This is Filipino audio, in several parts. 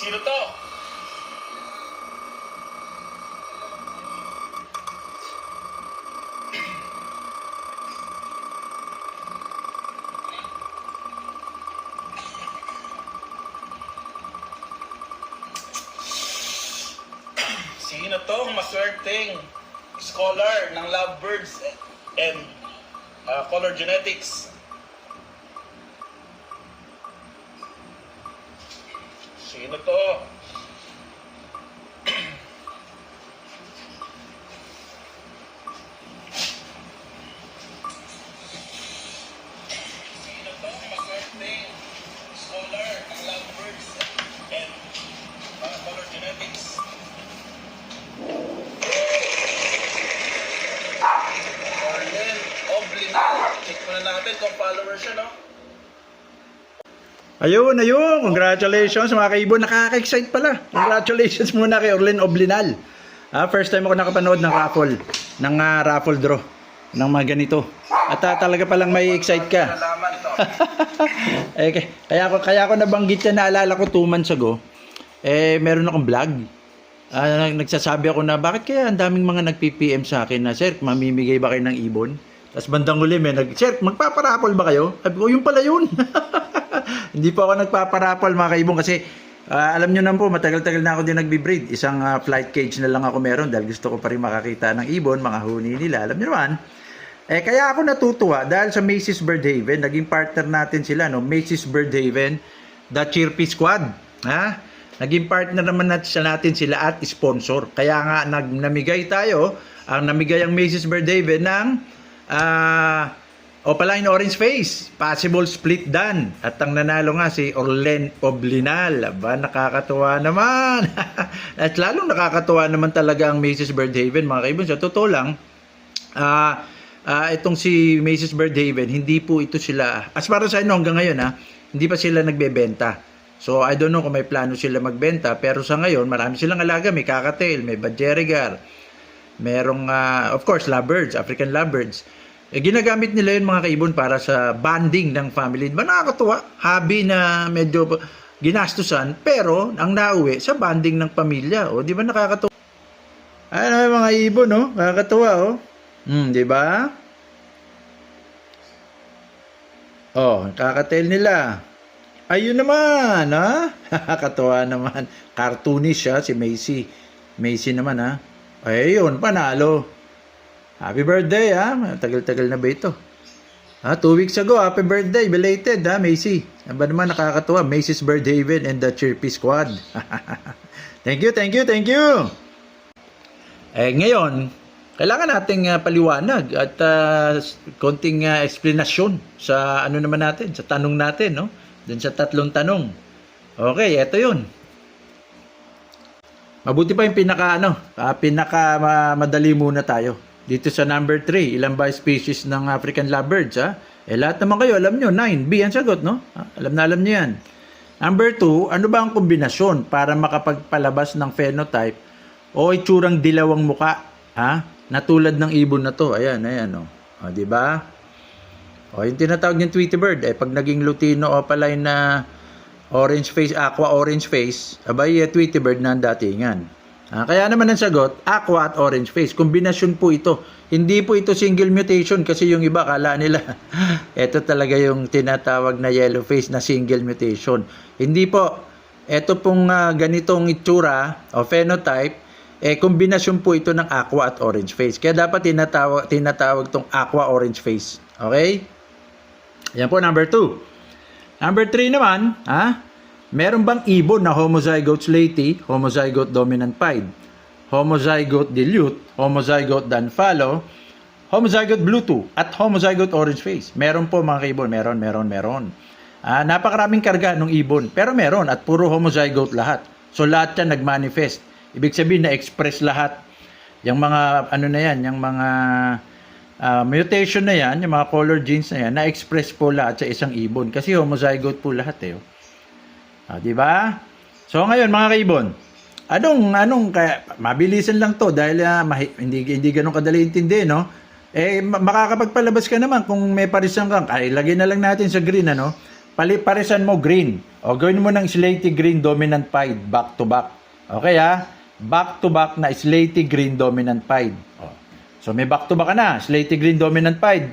Sino to? Sino tong maswerteng scholar ng lovebirds and color genetics? Sino to? Sino tong maswerteng scholar ng lovebirds and color genetics? Orlen Oblinal. Check muna natin kung follower siya, no? Ayun. Congratulations mga kaibon. Nakaka-excite pala. Congratulations muna kay Orlen Oblinal. First time ako nakapanood ng raffle draw ng mga ganito. At talaga palang may excite ka. Nalaman to. Kaya ako nabanggit yan, naalala ko 2 months ago. Meron akong vlog. Nagsasabi ako na bakit kaya ang daming mga nag-PPM sa akin na, sir, mamimigay ba kayo ng ibon? Tapos bandang huli, sir, magpaparapol ba kayo? Sabi ko, yun pala yun. Hindi pa ako nagpaparapol mga kaibon kasi alam nyo naman po, matagal-tagal na ako din nagbe-breed. Isang flight cage na lang ako meron dahil gusto ko pa rin makakita ng ibon, mga huni nila. Alam nyo naman, kaya ako natutuwa dahil sa Macy's Bird Haven, naging partner natin sila, no? Macy's Bird Haven, the Chirpy Squad. Naging partner naman natin sila at sponsor. Kaya nga namigay ang Macy's Bird Haven ng Opaline Orange Face, possible split dan. At ang nanalo nga si Orlen Oblinal. Aba, nakakatuwa naman. At lalong nakakatuwa naman talaga ang Macy's Bird Haven, mga kaibon. Sa totoo lang, itong si Macy's Bird Haven, hindi po ito sila, as para sa inyo hanggang ngayon, hindi pa sila nagbebenta. So, I don't know kung may plano sila magbenta, pero sa ngayon, marami silang alaga. May cockatiel, may budgerigar, merong, of course, lovebirds, African lovebirds. Ginagamit nila yun mga kaibon para sa bonding ng family. Diba nakakatuwa? Hobby na medyo ginastusan, pero ang nauwi sa bonding ng pamilya. O, di ba nakakatuwa? Ano mga ibon, no? Nakakatuwa, oh. Di ba? Oh, cockatiel nila. Ayun naman, ha? Nakakatuwa naman. Cartoonish siya, si Macy. Macy naman, ha? Ayun, panalo. Happy birthday, ha? Tagal-tagal na ba ito? 2 weeks ago, happy birthday. Belated, ha, Macy? Aba naman, nakakatuwa. Macy's Bird Haven and the Chirpy Squad. Thank you. Ngayon, kailangan nating paliwanag at konting explanation sa ano naman natin, sa tanong natin, no? Dun sa 3 tanong. Okay, eto yun. Mabuti pa yung pinaka madali muna tayo. Dito sa number 3, ilan ba species ng African lovebirds, ha? Lahat naman kayo, alam nyo, 9. B ang sagot, no? Alam nyo yan. Number 2, ano ba ang kombinasyon para makapagpalabas ng phenotype o itsurang dilawang muka, ha? Natulad ng ibon na to. Ayan, oh. O, di ba? O, yung tinatawag ng Tweety bird, pag naging Lutino opaline na orange face, aqua orange face, abay, Tweety bird na ang datingan. Kaya naman ang sagot, aqua at orange face. Kombinasyon po ito. Hindi po ito single mutation kasi yung iba kala nila ito talaga yung tinatawag na yellow face na single mutation. Hindi po. Ito pong ganitong itsura o phenotype, kombinasyon po ito ng aqua at orange face. Kaya dapat tinatawag tong aqua orange face. Okay? Yan po number 2. Number 3 naman, meron bang ibon na homozygote slaty, homozygote dominant pied, homozygote dilute, homozygote dunfallow, homozygote bluetooth, at homozygote orange face? Meron po mga kaibon, meron. Napakaraming karga ng ibon, pero meron at puro homozygote lahat. So lahat yan nag-manifest. Ibig sabihin na-express lahat. Yung mga yung mga mutation na yan, yung mga color genes na yan, na-express po lahat sa isang ibon kasi homozygote po lahat di ba? So ngayon mga kaibon, anong kaya mabilisan lang to dahil hindi ganoon kadali intindi, no? Makakapagpalabas ka naman kung may parisan kang, lagay na lang natin sa green, parisan mo green. O gawin mo ng slaty green dominant pied, back to back. Okay ha? Back to back na slaty green dominant pied. O. So may back to back ka na, slaty green dominant pied.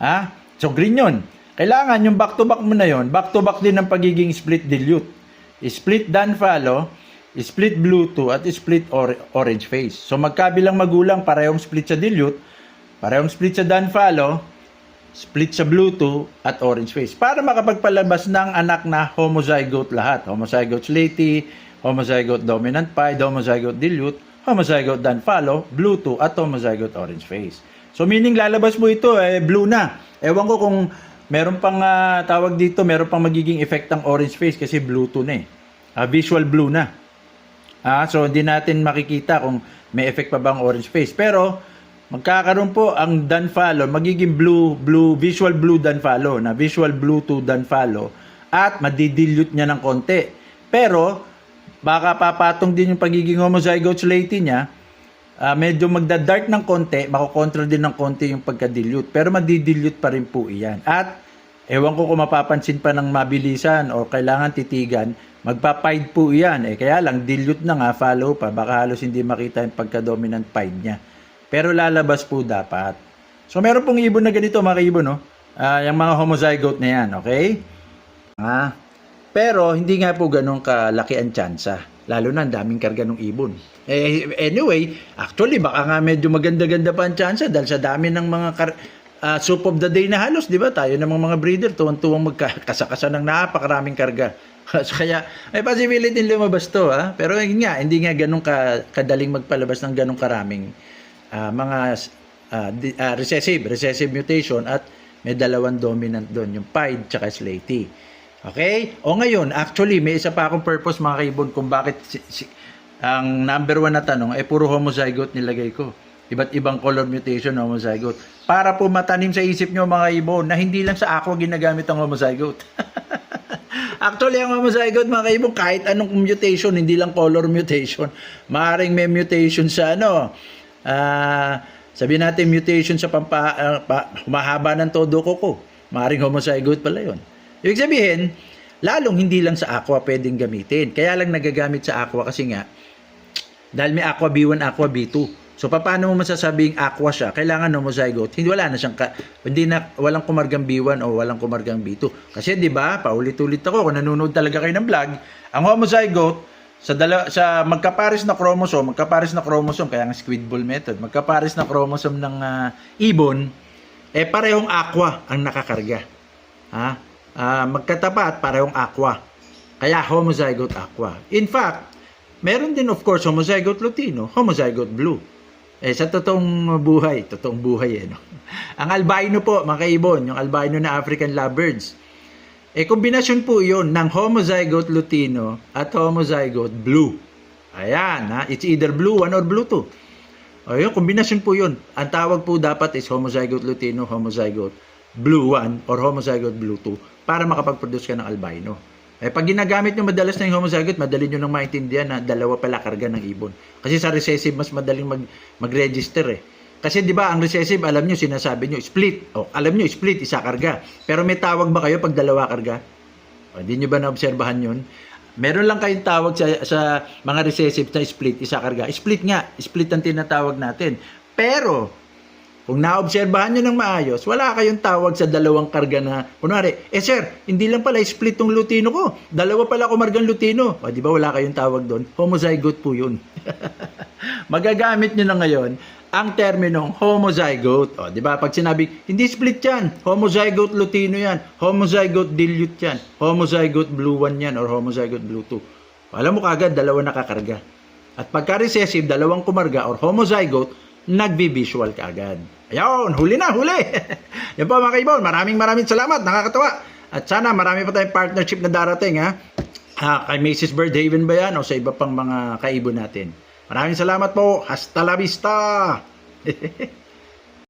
Ha? So green yun. Kailangan yung back to back mo na yun, back to back din ng pagiging split dilute. Split dan follow, split blue 2 at split orange face. So magkabilang magulang, parehong split sa dilute, parehong split sa dan follow, split sa blue 2 at orange face. Para makapagpalabas ng anak na homozygote lahat. Homozygote slaty, homozygote dominant pied, homozygote dilute, homozygote dan follow, blue 2 at homozygote orange face. So meaning lalabas mo ito, blue na. Ewan ko kung meron pang tawag dito, meron pang magiging effect ng orange face kasi blue 2 na eh. Visual blue na. So hindi natin makikita kung may effect pa bang orange face. Pero magkakaroon po ang dan follow, magiging visual blue dan follow, na visual blue 2 dan follow, at madidilute niya ng konti. Pero baka papatong din yung pagiging homozygote slaty niya, medyo magda-dark ng konti, makokontra din ng konti yung pagka-dilute, pero madidilute pa rin po iyan. At ewan ko kung mapapansin pa ng mabilisan o kailangan titigan, magpa-pied po iyan. Kaya lang dilute na nga, follow pa, baka halos hindi makita yung pagka-dominant pied niya. Pero lalabas po dapat. So meron pong ibon na ganito mga kaibon, no? Yung mga homozygote na yan, okay? Pero hindi nga po ganun kalaki ang tsansa. Lalo na ang daming karga ng ibon. Anyway, actually baka nga medyo maganda-ganda pa ang tsansa dahil sa dami ng mga soup of the day na halos, di ba? Tayo namang mga breeder, tuwang-tuwang magkasakasa ng napakaraming karga. So, kaya may possibility lumabas to, ha? Pero yun nga, hindi nga ganun kadaling magpalabas ng ganun karaming mga recessive mutation at may dalawang dominant doon, yung pied tsaka slaty. Okay? O ngayon, actually, may isa pa akong purpose mga kaibon kung bakit ang number 1 na tanong ay puro homozygote nilagay ko. Iba't ibang color mutation homozygote. Para po matanim sa isip nyo mga kaibon na hindi lang sa aqua ginagamit ang homozygote. Actually, ang homozygote mga kaibon, kahit anong mutation, hindi lang color mutation. Maaaring may mutation sa sabihin natin mutation sa humahaba ng todo kuko. Maaaring homozygote pala yun. Ibig sabihin, lalong hindi lang sa aqua pwedeng gamitin. Kaya lang nagagamit sa aqua kasi nga, dahil may aqua B1, aqua B2. So, paano mo masasabing aqua siya? Kailangan homozygote. Walang kumargang B1 o walang kumargang B2. Kasi, di ba, paulit-ulit ako, kung nanonood talaga kayo ng vlog, ang homozygote, sa magkapares na chromosome, kaya nga squid ball method, magkapares na chromosome ng ibon, parehong aqua ang nakakarga. Magkatapat, parehong aqua. Kaya homozygote aqua. In fact, meron din of course homozygote lutino, homozygote blue. Sa totoong buhay, no? Ang albino po, mga kaibon, yung albino na African lovebirds, kombinasyon po yun ng homozygote lutino at homozygote blue. Ayan, it's either blue 1 or blue 2. Yung kombinasyon po yun. Ang tawag po dapat is homozygote lutino, homozygote blue 1 or homozygote blue 2 para makapag-produce ka ng albino. Pag ginagamit nyo madalas na yung homozygote, madali nyo nang maintindihan na dalawa pala karga ng ibon. Kasi sa recessive, mas madaling mag-register Kasi di ba ang recessive, alam nyo, sinasabi nyo, split. Alam nyo, split, isa karga. Pero may tawag ba kayo pag dalawa karga? Hindi nyo ba naobserbahan yun? Meron lang kayong tawag sa mga recessive na split, isa karga. Split nga, split ang tinatawag natin. Pero, kung naobserbahan nyo ng maayos, wala kayong tawag sa dalawang karga na, kunwari, sir, hindi lang pala split tong lutino ko. Dalawa pala kumargang lutino. Di ba wala kayong tawag doon? Homozygote po yun. Magagamit nyo na ngayon ang terminong homozygote. Di ba? Pag sinabi, hindi split yan. Homozygote lutino yan. Homozygote dilute yan. Homozygote blue 1 yan or homozygote blue 2. Alam mo kagad, dalawa nakakarga. At pagka recessive, dalawang kumarga or homozygote, nagbi-visual ka agad. Ayun, huli na, huli. Yan po mga kaibon, maraming salamat, nakakatawa. At sana marami pa tayong partnership na darating kay Mrs. Birdhaven ba yan o sa iba pang mga kaibon natin. Maraming salamat po, hasta la vista.